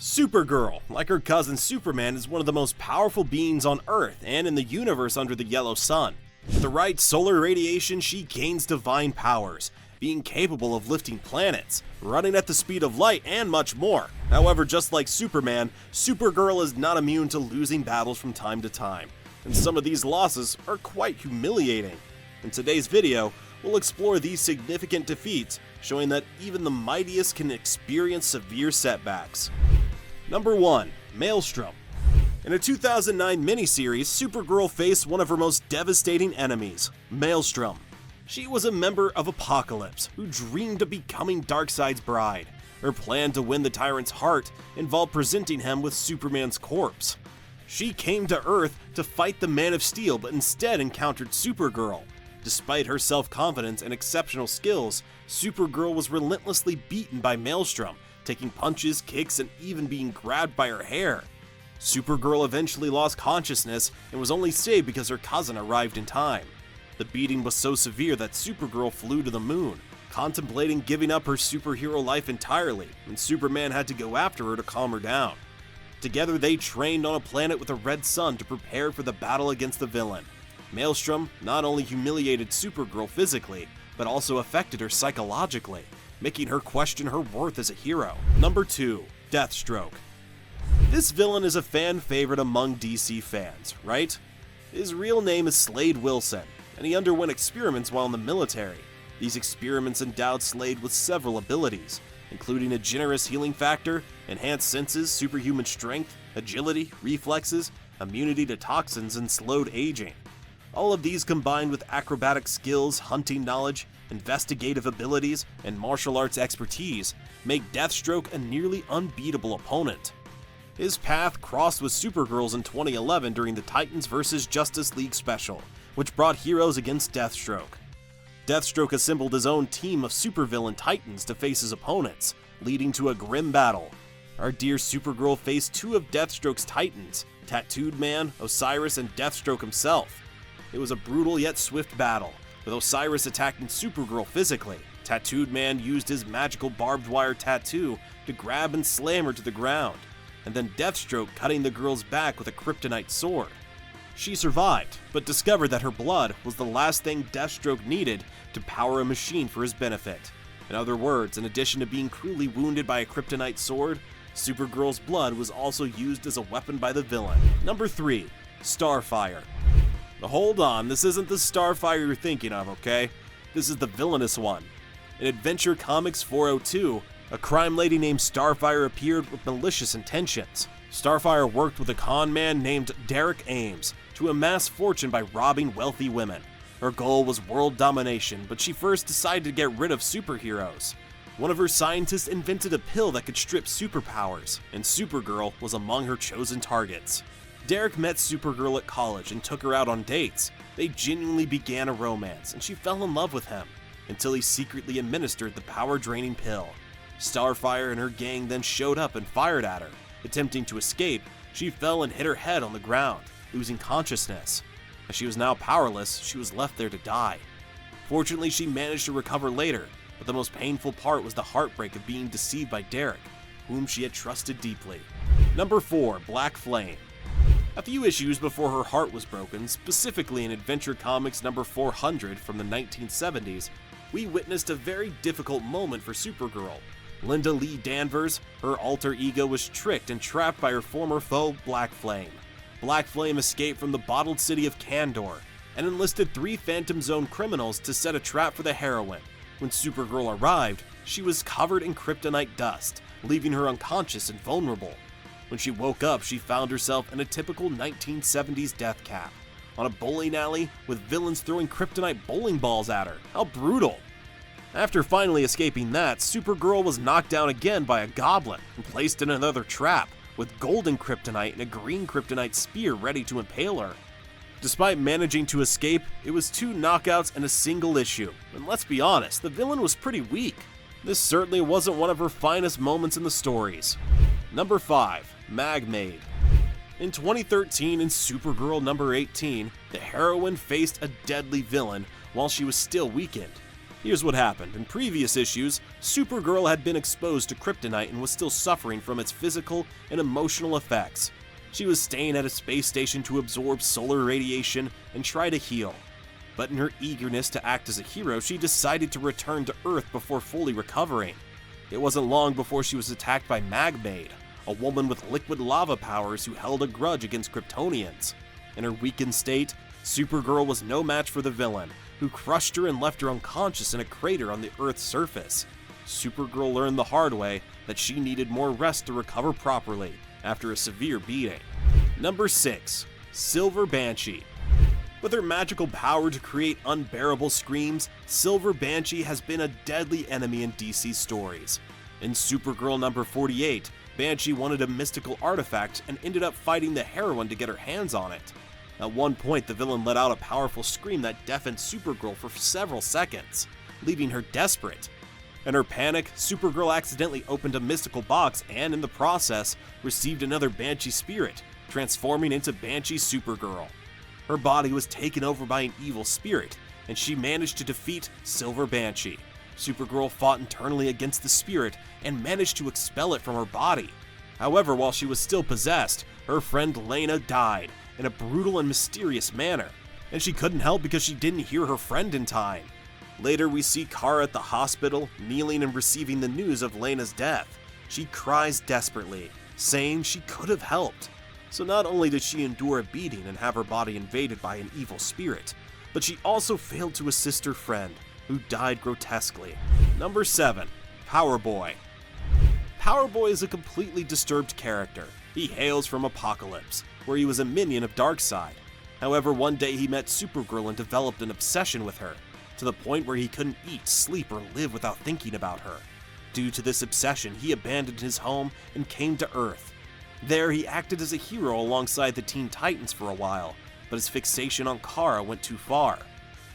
Supergirl, like her cousin Superman, is one of the most powerful beings on Earth and in the universe under the yellow sun. With the right solar radiation, she gains divine powers, being capable of lifting planets, running at the speed of light, and much more. However, just like Superman, Supergirl is not immune to losing battles from time to time, and some of these losses are quite humiliating. In today's video, we'll explore these significant defeats, showing that even the mightiest can experience severe setbacks. Number 1. Maelstrom. In a 2009 miniseries, Supergirl faced one of her most devastating enemies, Maelstrom. She was a member of Apokolips who dreamed of becoming Darkseid's bride. Her plan to win the tyrant's heart involved presenting him with Superman's corpse. She came to Earth to fight the Man of Steel, but instead encountered Supergirl. Despite her self-confidence and exceptional skills, Supergirl was relentlessly beaten by Maelstrom, taking punches, kicks, and even being grabbed by her hair. Supergirl eventually lost consciousness and was only saved because her cousin arrived in time. The beating was so severe that Supergirl flew to the moon, contemplating giving up her superhero life entirely, and Superman had to go after her to calm her down. Together they trained on a planet with a red sun to prepare for the battle against the villain. Maelstrom not only humiliated Supergirl physically, but also affected her psychologically, making her question her worth as a hero. Number 2. Deathstroke. This villain is a fan favorite among DC fans, right? His real name is Slade Wilson, and he underwent experiments while in the military. These experiments endowed Slade with several abilities, including a generous healing factor, enhanced senses, superhuman strength, agility, reflexes, immunity to toxins, and slowed aging. All of these combined with acrobatic skills, hunting knowledge, investigative abilities, and martial arts expertise make Deathstroke a nearly unbeatable opponent. His path crossed with Supergirl's in 2011 during the Titans vs. Justice League special, which brought heroes against Deathstroke. Deathstroke assembled his own team of supervillain Titans to face his opponents, leading to a grim battle. Our dear Supergirl faced two of Deathstroke's Titans, Tattooed Man, Osiris, and Deathstroke himself. It was a brutal yet swift battle, with Osiris attacking Supergirl physically. Tattooed Man used his magical barbed wire tattoo to grab and slam her to the ground, and then Deathstroke cutting the girl's back with a kryptonite sword. She survived, but discovered that her blood was the last thing Deathstroke needed to power a machine for his benefit. In other words, in addition to being cruelly wounded by a kryptonite sword, Supergirl's blood was also used as a weapon by the villain. Number 3. Starfire. Now hold on, this isn't the Starfire you're thinking of, okay? This is the villainous one. In Adventure Comics 402, a crime lady named Starfire appeared with malicious intentions. Starfire worked with a con man named Derek Ames to amass fortune by robbing wealthy women. Her goal was world domination, but she first decided to get rid of superheroes. One of her scientists invented a pill that could strip superpowers, and Supergirl was among her chosen targets. Derek met Supergirl at college and took her out on dates. They genuinely began a romance, and she fell in love with him, until he secretly administered the power-draining pill. Starfire and her gang then showed up and fired at her. Attempting to escape, she fell and hit her head on the ground, losing consciousness. As she was now powerless, she was left there to die. Fortunately, she managed to recover later, but the most painful part was the heartbreak of being deceived by Derek, whom she had trusted deeply. Number 4. Black Flame. A few issues before her heart was broken, specifically in Adventure Comics number 400 from the 1970s, we witnessed a very difficult moment for Supergirl. Linda Lee Danvers, her alter ego, was tricked and trapped by her former foe, Black Flame. Black Flame escaped from the bottled city of Kandor and enlisted 3 Phantom Zone criminals to set a trap for the heroine. When Supergirl arrived, she was covered in kryptonite dust, leaving her unconscious and vulnerable. When she woke up, she found herself in a typical 1970s death cap, on a bowling alley with villains throwing kryptonite bowling balls at her. How brutal! After finally escaping that, Supergirl was knocked down again by a goblin and placed in another trap, with golden kryptonite and a green kryptonite spear ready to impale her. Despite managing to escape, it was 2 knockouts and a single issue, and let's be honest, the villain was pretty weak. This certainly wasn't one of her finest moments in the stories. Number 5. Magm. In 2013, in Supergirl number 18, the heroine faced a deadly villain while she was still weakened. Here's what happened. In previous issues, Supergirl had been exposed to kryptonite and was still suffering from its physical and emotional effects. She was staying at a space station to absorb solar radiation and try to heal. But in her eagerness to act as a hero, she decided to return to Earth before fully recovering. It wasn't long before she was attacked by Magm, a woman with liquid lava powers who held a grudge against Kryptonians. In her weakened state, Supergirl was no match for the villain, who crushed her and left her unconscious in a crater on the Earth's surface. Supergirl learned the hard way that she needed more rest to recover properly after a severe beating. Number 6. Silver Banshee. With her magical power to create unbearable screams, Silver Banshee has been a deadly enemy in DC stories. In Supergirl number 48, Banshee wanted a mystical artifact and ended up fighting the heroine to get her hands on it. At one point, the villain let out a powerful scream that deafened Supergirl for several seconds, leaving her desperate. In her panic, Supergirl accidentally opened a mystical box and, in the process, received another Banshee spirit, transforming into Banshee Supergirl. Her body was taken over by an evil spirit, and she managed to defeat Silver Banshee. Supergirl fought internally against the spirit and managed to expel it from her body. However, while she was still possessed, her friend Lena died in a brutal and mysterious manner, and she couldn't help because she didn't hear her friend in time. Later, we see Kara at the hospital, kneeling and receiving the news of Lena's death. She cries desperately, saying she could have helped. So not only did she endure a beating and have her body invaded by an evil spirit, but she also failed to assist her friend, who died grotesquely. Number 7. Power Boy. Power Boy is a completely disturbed character. He hails from Apokolips, where he was a minion of Darkseid. However, one day he met Supergirl and developed an obsession with her, to the point where he couldn't eat, sleep, or live without thinking about her. Due to this obsession, he abandoned his home and came to Earth. There, he acted as a hero alongside the Teen Titans for a while, but his fixation on Kara went too far.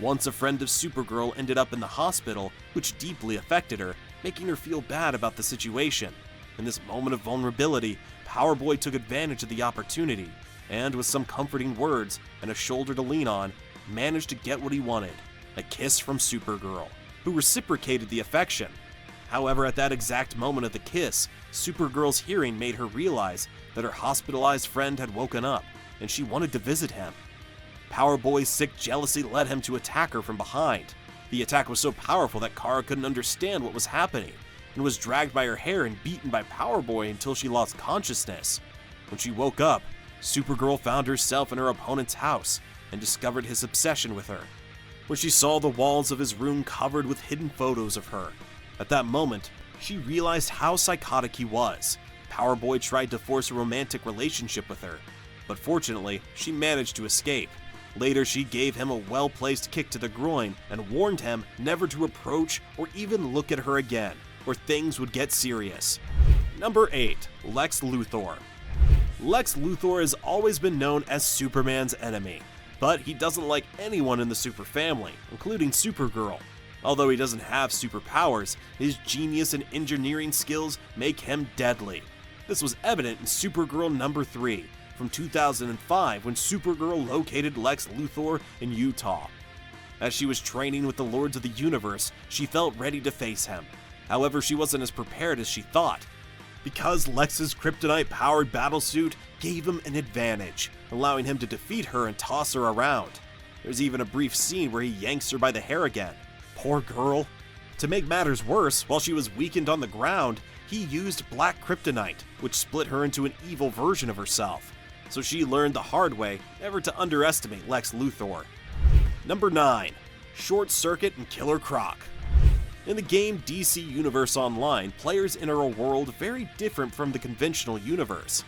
Once a friend of Supergirl ended up in the hospital, which deeply affected her, making her feel bad about the situation. In this moment of vulnerability, Power Boy took advantage of the opportunity, and with some comforting words and a shoulder to lean on, managed to get what he wanted, a kiss from Supergirl, who reciprocated the affection. However, at that exact moment of the kiss, Supergirl's hearing made her realize that her hospitalized friend had woken up, and she wanted to visit him. Power Boy's sick jealousy led him to attack her from behind. The attack was so powerful that Kara couldn't understand what was happening, and was dragged by her hair and beaten by Power Boy until she lost consciousness. When she woke up, Supergirl found herself in her opponent's house, and discovered his obsession with her. When she saw the walls of his room covered with hidden photos of her, at that moment, she realized how psychotic he was. Power Boy tried to force a romantic relationship with her, but fortunately, she managed to escape. Later, she gave him a well-placed kick to the groin and warned him never to approach or even look at her again, or things would get serious. Number 8. Lex Luthor. Lex Luthor has always been known as Superman's enemy, but he doesn't like anyone in the Super family, including Supergirl. Although he doesn't have superpowers, his genius and engineering skills make him deadly. This was evident in Supergirl number 3 from 2005 when Supergirl located Lex Luthor in Utah. As she was training with the Lords of the Universe, she felt ready to face him. However, she wasn't as prepared as she thought, because Lex's kryptonite-powered battlesuit gave him an advantage, allowing him to defeat her and toss her around. There's even a brief scene where he yanks her by the hair again. Poor girl. To make matters worse, while she was weakened on the ground, he used black kryptonite, which split her into an evil version of herself. So she learned the hard way never to underestimate Lex Luthor. Number 9. Short Circuit and Killer Croc. In the game DC Universe Online, players enter a world very different from the conventional universe.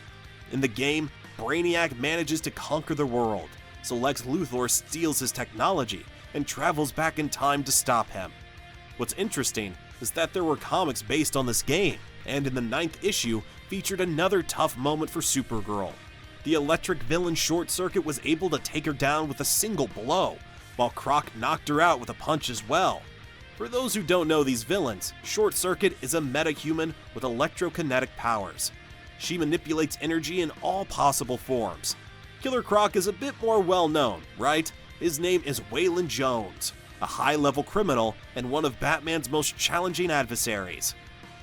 In the game, Brainiac manages to conquer the world, so Lex Luthor steals his technology and travels back in time to stop him. What's interesting is that there were comics based on this game, and in the 9th issue featured another tough moment for Supergirl. The electric villain Short Circuit was able to take her down with a single blow, while Croc knocked her out with a punch as well. For those who don't know these villains, Short Circuit is a metahuman with electrokinetic powers. She manipulates energy in all possible forms. Killer Croc is a bit more well known, right? His name is Waylon Jones, a high-level criminal and one of Batman's most challenging adversaries.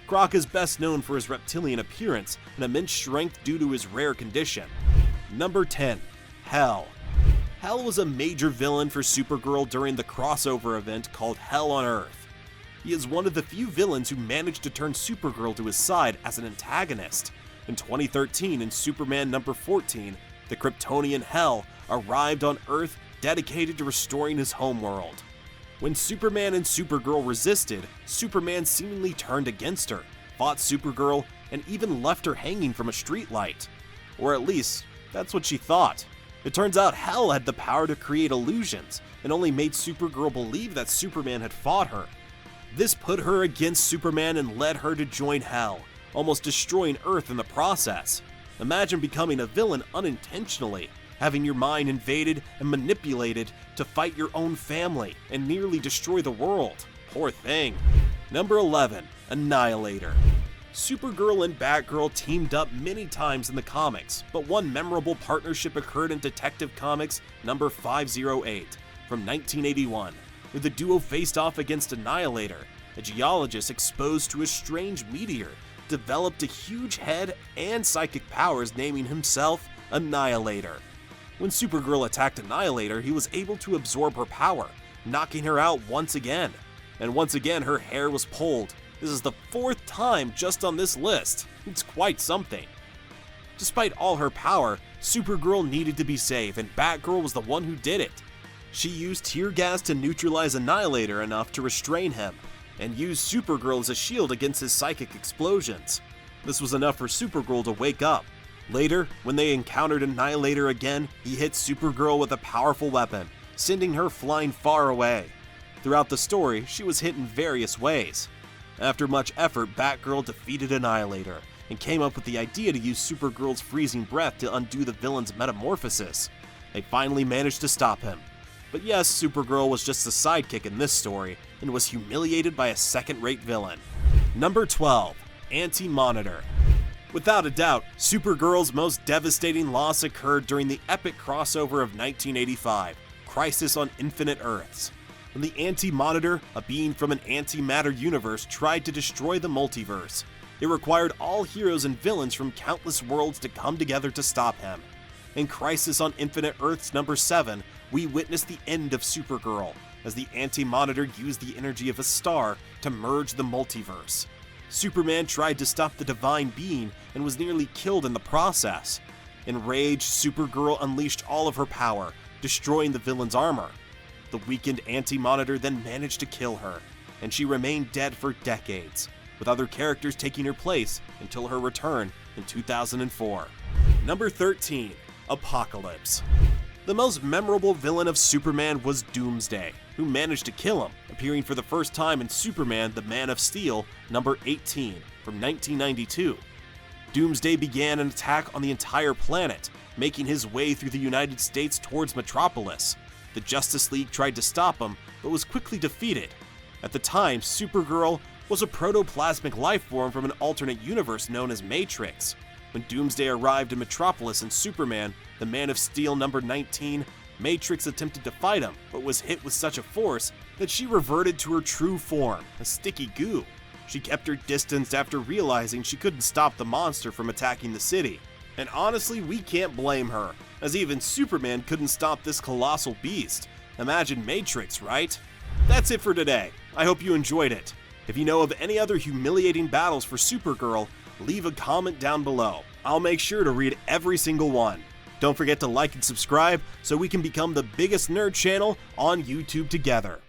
Croc is best known for his reptilian appearance and immense strength due to his rare condition. Number 10. Hell. Hell was a major villain for Supergirl during the crossover event called Hell on Earth. He is one of the few villains who managed to turn Supergirl to his side as an antagonist. In 2013, in Superman number 14, the Kryptonian Hell arrived on Earth dedicated to restoring his homeworld. When Superman and Supergirl resisted, Superman seemingly turned against her, fought Supergirl, and even left her hanging from a streetlight. Or at least, that's what she thought. It turns out Hell had the power to create illusions, and only made Supergirl believe that Superman had fought her. This put her against Superman and led her to join Hell, almost destroying Earth in the process. Imagine becoming a villain unintentionally, having your mind invaded and manipulated to fight your own family and nearly destroy the world. Poor thing. Number 11. Annihilator. Supergirl and Batgirl teamed up many times in the comics, but one memorable partnership occurred in Detective Comics number 508 from 1981, where the duo faced off against Annihilator, a geologist exposed to a strange meteor, developed a huge head and psychic powers, naming himself Annihilator. When Supergirl attacked Annihilator, he was able to absorb her power, knocking her out once again. And once again, her hair was pulled. This is the 4th time just on this list. It's quite something. Despite all her power, Supergirl needed to be saved, and Batgirl was the one who did it. She used tear gas to neutralize Annihilator enough to restrain him, and used Supergirl as a shield against his psychic explosions. This was enough for Supergirl to wake up. Later, when they encountered Annihilator again, he hit Supergirl with a powerful weapon, sending her flying far away. Throughout the story, she was hit in various ways. After much effort, Batgirl defeated Annihilator, and came up with the idea to use Supergirl's freezing breath to undo the villain's metamorphosis. They finally managed to stop him. But yes, Supergirl was just a sidekick in this story, and was humiliated by a second-rate villain. Number 12. Anti-Monitor. Without a doubt, Supergirl's most devastating loss occurred during the epic crossover of 1985, Crisis on Infinite Earths. When the Anti-Monitor, a being from an antimatter universe, tried to destroy the multiverse. It required all heroes and villains from countless worlds to come together to stop him. In Crisis on Infinite Earths number 7, we witnessed the end of Supergirl, as the Anti-Monitor used the energy of a star to merge the multiverse. Superman tried to stop the divine being and was nearly killed in the process. Enraged, Supergirl unleashed all of her power, destroying the villain's armor. The weakened Anti-Monitor then managed to kill her, and she remained dead for decades, with other characters taking her place until her return in 2004. Number 13. Apocalypse. The most memorable villain of Superman was Doomsday, who managed to kill him, appearing for the first time in Superman the Man of Steel number 18 from 1992. Doomsday began an attack on the entire planet, making his way through the United States towards Metropolis. The Justice League tried to stop him, but was quickly defeated. At the time, Supergirl was a protoplasmic life form from an alternate universe known as Matrix. When Doomsday arrived in Metropolis and Superman, the Man of Steel number 19, Matrix attempted to fight him, but was hit with such a force that she reverted to her true form, a sticky goo. She kept her distance after realizing she couldn't stop the monster from attacking the city. And honestly, we can't blame her, as even Superman couldn't stop this colossal beast. Imagine Matrix, right? That's it for today. I hope you enjoyed it. If you know of any other humiliating battles for Supergirl, leave a comment down below. I'll make sure to read every single one. Don't forget to like and subscribe so we can become the biggest nerd channel on YouTube together.